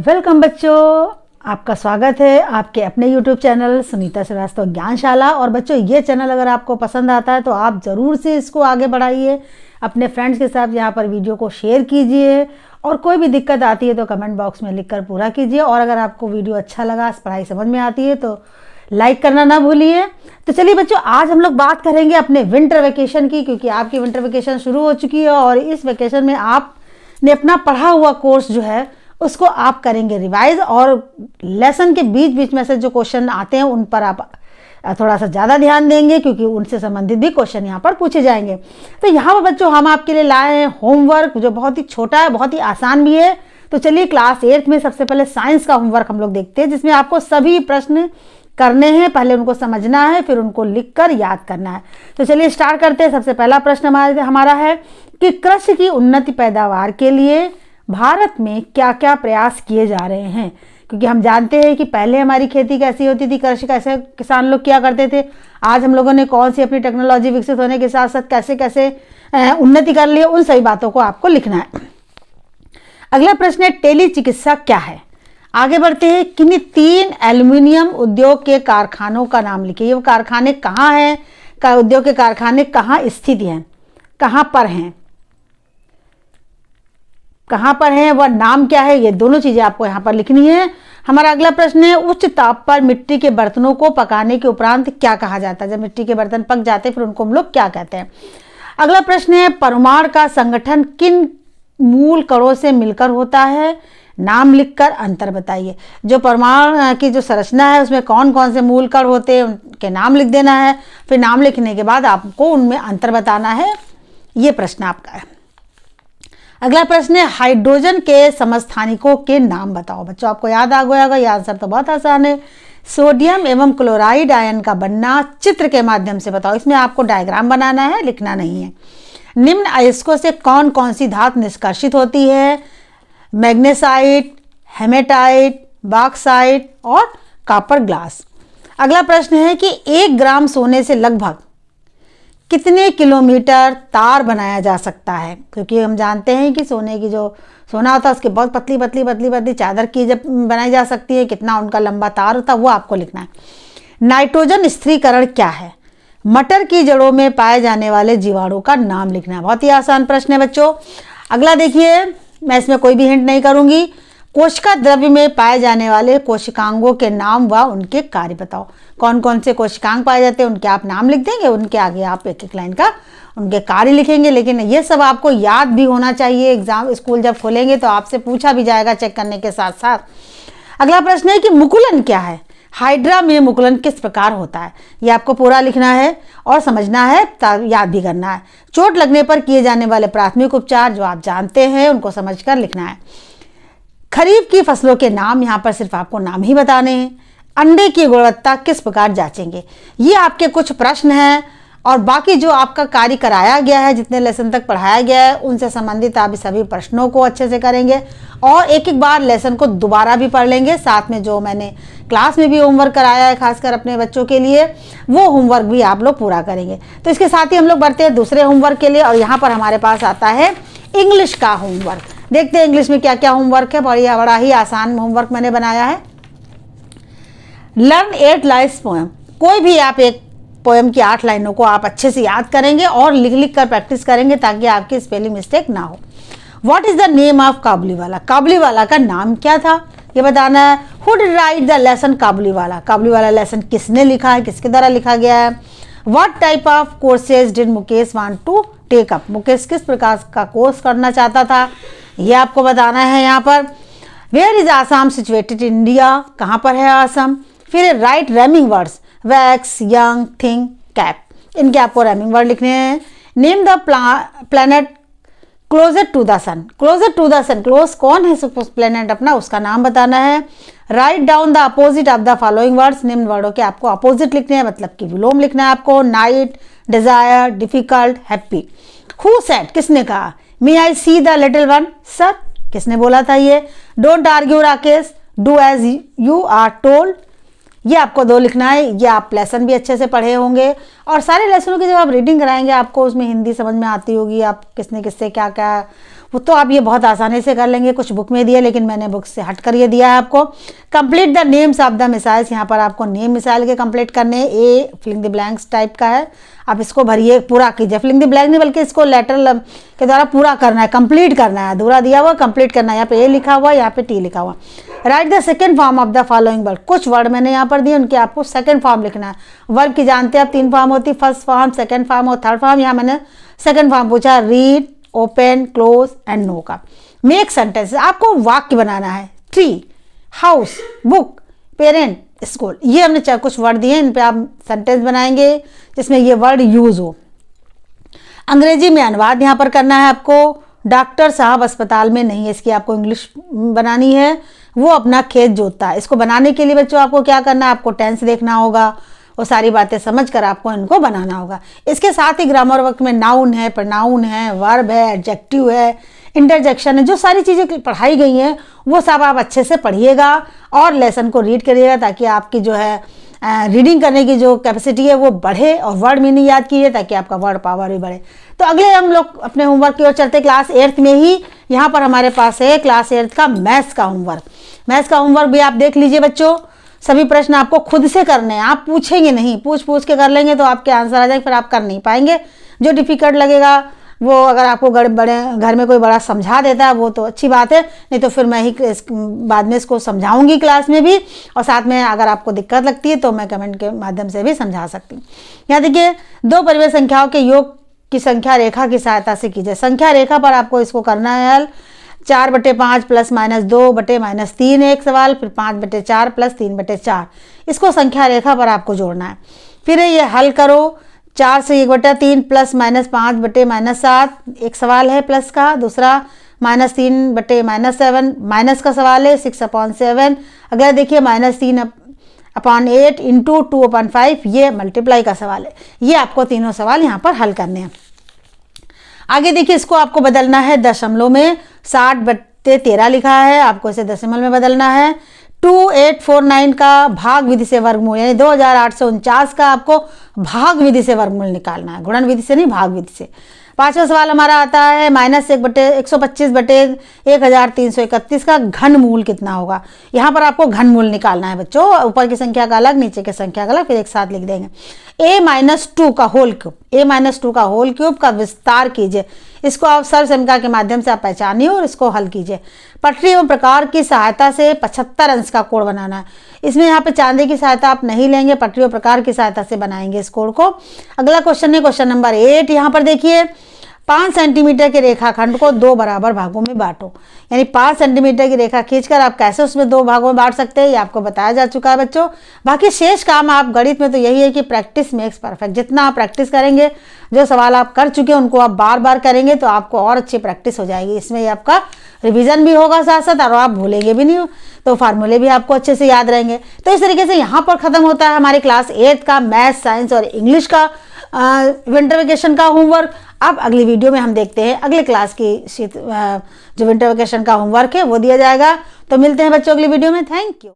Welcome बच्चों, आपका स्वागत है आपके अपने YouTube चैनल सुनीता श्रीवास्तव ज्ञानशाला। और बच्चों, ये चैनल अगर आपको पसंद आता है तो आप ज़रूर से इसको आगे बढ़ाइए, अपने फ्रेंड्स के साथ यहाँ पर वीडियो को शेयर कीजिए और कोई भी दिक्कत आती है तो कमेंट बॉक्स में लिखकर पूरा कीजिए। और अगर आपको वीडियो अच्छा लगा, पढ़ाई समझ में आती है तो लाइक करना ना भूलिए। तो चलिए बच्चों, आज हम लोग बात करेंगे अपने विंटर वेकेशन की, क्योंकि आपकी विंटर वेकेशन शुरू हो चुकी है और इस वेकेशन में आपने अपना पढ़ा हुआ कोर्स जो है उसको आप करेंगे रिवाइज, और लेसन के बीच बीच में से जो क्वेश्चन आते हैं उन पर आप थोड़ा सा ज़्यादा ध्यान देंगे, क्योंकि उनसे संबंधित भी क्वेश्चन यहाँ पर पूछे जाएंगे। तो यहाँ पर बच्चों हम आपके लिए लाए हैं होमवर्क जो बहुत ही छोटा है, बहुत ही आसान भी है। तो चलिए क्लास 8th में सबसे पहले साइंस का होमवर्क हम लोग देखते हैं, जिसमें आपको सभी प्रश्न करने हैं। पहले उनको समझना है, फिर उनको लिखकर याद करना है। तो चलिए स्टार्ट करते हैं। सबसे पहला प्रश्न हमारा है कि कृषि की उन्नति पैदावार के लिए भारत में क्या क्या प्रयास किए जा रहे हैं। क्योंकि हम जानते हैं कि पहले हमारी खेती कैसी होती थी, कृषि कैसे किसान लोग क्या करते थे, आज हम लोगों ने कौन सी अपनी टेक्नोलॉजी विकसित होने के साथ साथ कैसे कैसे उन्नति कर ली है, उन सभी बातों को आपको लिखना है। अगला प्रश्न है टेली चिकित्सा क्या है। आगे बढ़ते हैं, किन्हीं 3 एल्युमिनियम उद्योग के कारखानों का नाम लिखिए। ये कारखाने कहाँ हैं, उद्योग के कारखाने कहाँ स्थित हैं, कहाँ पर हैं, कहाँ पर है, वह नाम क्या है, ये दोनों चीजें आपको यहाँ पर लिखनी है। हमारा अगला प्रश्न है उच्च ताप पर मिट्टी के बर्तनों को पकाने के उपरांत क्या कहा जाता है। जब मिट्टी के बर्तन पक जाते हैं फिर उनको हम लोग क्या कहते हैं। अगला प्रश्न है परमाणु का संगठन किन मूल कणों से मिलकर होता है, नाम लिखकर अंतर बताइए। जो परमाणु की जो संरचना है उसमें कौन कौन से मूल कण होते हैं उनके नाम लिख देना है। फिर नाम लिखने के बाद आपको उनमें अंतर बताना है। ये प्रश्न आपका है। अगला प्रश्न है हाइड्रोजन के समस्थानिकों के नाम बताओ। बच्चों आपको याद आ गया होगा, ये आंसर तो बहुत आसान है। सोडियम एवं क्लोराइड आयन का बनना चित्र के माध्यम से बताओ। इसमें आपको डायग्राम बनाना है, लिखना नहीं है। निम्न अयस्कों से कौन कौन सी धातु निष्कर्षित होती है, मैग्नेसाइट, हेमेटाइट, बॉक्साइट और कॉपर ग्लास। अगला प्रश्न है कि 1 ग्राम सोने से लगभग कितने किलोमीटर तार बनाया जा सकता है। क्योंकि हम जानते हैं कि सोने की जो सोना होता है उसके बहुत पतली पतली पतली पतली चादर की जब बनाई जा सकती है, कितना उनका लंबा तार होता है वो आपको लिखना है। नाइट्रोजन स्थिरीकरण क्या है। मटर की जड़ों में पाए जाने वाले जीवाणु का नाम लिखना है। बहुत ही आसान प्रश्न है बच्चों। अगला देखिए, मैं इसमें कोई भी हिंट नहीं करूंगी। कोशिका द्रव्य में पाए जाने वाले कोशिकांगों के नाम व उनके कार्य बताओ। कौन कौन से कोशिकांग पाए जाते हैं उनके आप नाम लिख देंगे, उनके आगे आप एक एक लाइन का उनके कार्य लिखेंगे। लेकिन ये सब आपको याद भी होना चाहिए, एग्जाम स्कूल जब खोलेंगे तो आपसे पूछा भी जाएगा चेक करने के साथ साथ। अगला प्रश्न है कि मुकुलन क्या है। हाइड्रा में मुकुलन किस प्रकार होता है, ये आपको पूरा लिखना है और समझना है, याद भी करना है। चोट लगने पर किए जाने वाले प्राथमिक उपचार जो आप जानते हैं उनको समझकर लिखना है। खरीफ की फसलों के नाम, यहाँ पर सिर्फ आपको नाम ही बताने हैं। अंडे की गुणवत्ता किस प्रकार जांचेंगे। ये आपके कुछ प्रश्न हैं और बाकी जो आपका कार्य कराया गया है, जितने लेसन तक पढ़ाया गया है उनसे संबंधित आप सभी प्रश्नों को अच्छे से करेंगे और एक एक बार लेसन को दोबारा भी पढ़ लेंगे। साथ में जो मैंने क्लास में भी होमवर्क कराया है खासकर अपने बच्चों के लिए, वो होमवर्क भी आप लोग पूरा करेंगे। तो इसके साथ ही हम लोग बढ़ते हैं दूसरे होमवर्क के लिए, और यहाँ पर हमारे पास आता है इंग्लिश का होमवर्क। देखते हैं इंग्लिश में क्या क्या होमवर्क है। बड़ा ही आसान होमवर्क मैंने बनाया है। Learn 8 lines poem. कोई भी आप एक पोएम की 8 लाइनों को आप अच्छे से याद करेंगे और लिख लिख कर प्रैक्टिस करेंगे ताकि आपकी स्पेलिंग मिस्टेक ना हो। What is the name of Kabuliwala. Kabuliwala का नाम क्या था ये बताना है। Who did write the lesson Kabuliwala. Kabuliwala lesson किसने लिखा है, किसके द्वारा लिखा गया है। What type of courses did Mukesh want to take up. Mukesh किस प्रकार का कोर्स करना चाहता था, ये आपको बताना है। यहाँ पर where is Assam situated in India. कहाँ पर है आसाम। फिर write rhyming words, wax, young, thing, cap. इनके आपको रैमिंग वर्ड लिखने हैं। Name the planet closer to the sun. Closer to the sun, close कौन है प्लैनेट अपना, उसका नाम बताना है। Write down the opposite of the following words. निम्न वर्डों के आपको अपोजिट लिखने हैं, मतलब कि विलोम लिखना है आपको। Night, desire, difficult, happy. Who said, किसने कहा। May I see the little one. Sir, किसने बोला था ये। Don't argue Rakesh, do as you are told. ये आपको 2 लिखना है। ये आप लेसन भी अच्छे से पढ़े होंगे और सारे लेसनों की जब आप रीडिंग कराएंगे आपको उसमें हिंदी समझ में आती होगी, आप किसने किससे क्या क्या वो तो आप ये बहुत आसानी से कर लेंगे, कुछ बुक में दिया लेकिन मैंने बुक से हट कर ये दिया है आपको। Complete the names of the missiles, यहाँ पर आपको नेम मिसाइल के कंप्लीट करने। ए फिलिंग द ब्लैंक्स टाइप का है, आप इसको भरिए, पूरा कीजिए। फिलिंग द ब्लैंक नहीं बल्कि इसको लेटर के द्वारा पूरा करना है, कंप्लीट करना है, अधूरा दिया हुआ कंप्लीट करना है। यहाँ पे ए लिखा हुआ, यहाँ पे टी लिखा हुआ। Right the second form of the following word, कुछ वर्ड मैंने यहाँ पर दिए, उनके आपको सेकेंड फॉर्म लिखना है। वर्ड की जानते हैं आप 3 फॉर्म होती है, फर्स्ट फॉर्म, सेकेंड फॉर्म और थर्ड फॉर्म। यहाँ मैंने सेकेंड फॉर्म पूछा, read, open, close and know का। मेक सेंटेंस, आपको वाक्य बनाना है। Tree, house, book, parent, school, ये हमने कुछ वर्ड दिए, इन पे आप सेंटेंस बनाएंगे जिसमें ये वर्ड यूज हो। अंग्रेजी में अनुवाद यहाँ पर करना है आपको। डॉक्टर साहब अस्पताल में नहीं है, इसकी आपको इंग्लिश बनानी है। वो अपना खेत जोतता है, इसको बनाने के लिए बच्चों आपको क्या करना है, आपको टेंस देखना होगा, वो सारी बातें समझकर आपको इनको बनाना होगा। इसके साथ ही ग्रामर वर्क में नाउन है, प्रोनाउन है, वर्ब है, एडजेक्टिव है, इंटरजेक्शन है, जो सारी चीज़ें पढ़ाई गई हैं वो सब आप अच्छे से पढ़िएगा और लेसन को रीड करिएगा, ताकि आपकी जो है रीडिंग करने की जो कैपेसिटी है वो बढ़े, और वर्ड मीनिंग याद कीजिए ताकि आपका वर्ड पावर भी बढ़े। तो अगले हम लोग अपने होमवर्क की ओर चलते। क्लास 8th में ही यहाँ पर हमारे पास है क्लास 8th का मैथ्स का होमवर्क। मैथ्स का होमवर्क भी आप देख लीजिए बच्चों। सभी प्रश्न आपको खुद से करने हैं, आप पूछेंगे नहीं, पूछ के कर लेंगे तो आपके आंसर आ जाएंगे, फिर आप कर नहीं पाएंगे। जो डिफिकल्ट लगेगा वो अगर आपको बड़े घर में कोई बड़ा समझा देता है वो तो अच्छी बात है, नहीं तो फिर मैं ही बाद में इसको समझाऊंगी क्लास में भी, और साथ में अगर आपको दिक्कत लगती है तो मैं कमेंट के माध्यम से भी समझा सकती हूँ। यहाँ देखिए, 2 परिमेय संख्याओं के योग की संख्या रेखा की सहायता से कीजिए। संख्या रेखा पर आपको इसको करना है हल। 4/5 + -2/-3 एक सवाल, फिर 5/4 + 3/4, इसको संख्या रेखा पर आपको जोड़ना है। फिर ये हल करो। 4 से 1/3 + -5/-7 एक सवाल है प्लस का। दूसरा -3/-7 माइनस का सवाल है 6/7। अगर देखिए -3/8 × 2/5 ये मल्टीप्लाई का सवाल है। ये आपको तीनों सवाल यहाँ पर हल करने हैं। आगे देखिए, इसको आपको बदलना है दशमलव में। 60/13 लिखा है, आपको इसे दशमलव में बदलना है। 2849 का भाग विधि से वर्गमूल, यानी 2849 का आपको भाग विधि से वर्गमूल निकालना है, गुणन विधि से नहीं, भाग विधि से। 5वां सवाल हमारा आता है -125/1331 का घनमूल कितना होगा। यहाँ पर आपको घनमूल निकालना है बच्चों, ऊपर की संख्या का अलग, नीचे की संख्या का अलग, फिर एक साथ लिख देंगे। a-2 का होल क्यूब, a-2 का होल क्यूब का विस्तार कीजिए। इसको आप सर्वसमीकरण के माध्यम से आप पहचानिए और इसको हल कीजिए। पटरी एवं प्रकार की सहायता से 75 अंश का कोण बनाना है। इसमें यहाँ पे चांदी की सहायता आप नहीं लेंगे, पटरी एवं प्रकार की सहायता से बनाएंगे इस कोण को। अगला क्वेश्चन है क्वेश्चन नंबर 8। यहाँ पर देखिए, 5 सेंटीमीटर के रेखाखंड को 2 बराबर भागों में बांटो। यानी 5 सेंटीमीटर की रेखा खींचकर आप कैसे उसमें 2 भागों में बांट सकते हैं, ये आपको बताया जा चुका है बच्चों। बाकी शेष काम आप गणित में तो यही है कि प्रैक्टिस मेक्स परफेक्ट। जितना आप प्रैक्टिस करेंगे, जो सवाल आप कर चुके हैं उनको आप बार बार करेंगे तो आपको और अच्छी प्रैक्टिस हो जाएगी। इसमें आपका रिवीजन भी होगा साथ साथ, और आप भूलेंगे भी नहीं, तो फार्मूले भी आपको अच्छे से याद रहेंगे। तो इस तरीके से यहाँ पर ख़त्म होता है हमारी क्लास 8 का मैथ, साइंस और इंग्लिश का विंटर वेकेशन का होमवर्क। अब अगली वीडियो में हम देखते हैं अगले क्लास की जो विंटर वेकेशन का होमवर्क है वो दिया जाएगा। तो मिलते हैं बच्चों अगली वीडियो में। Thank you.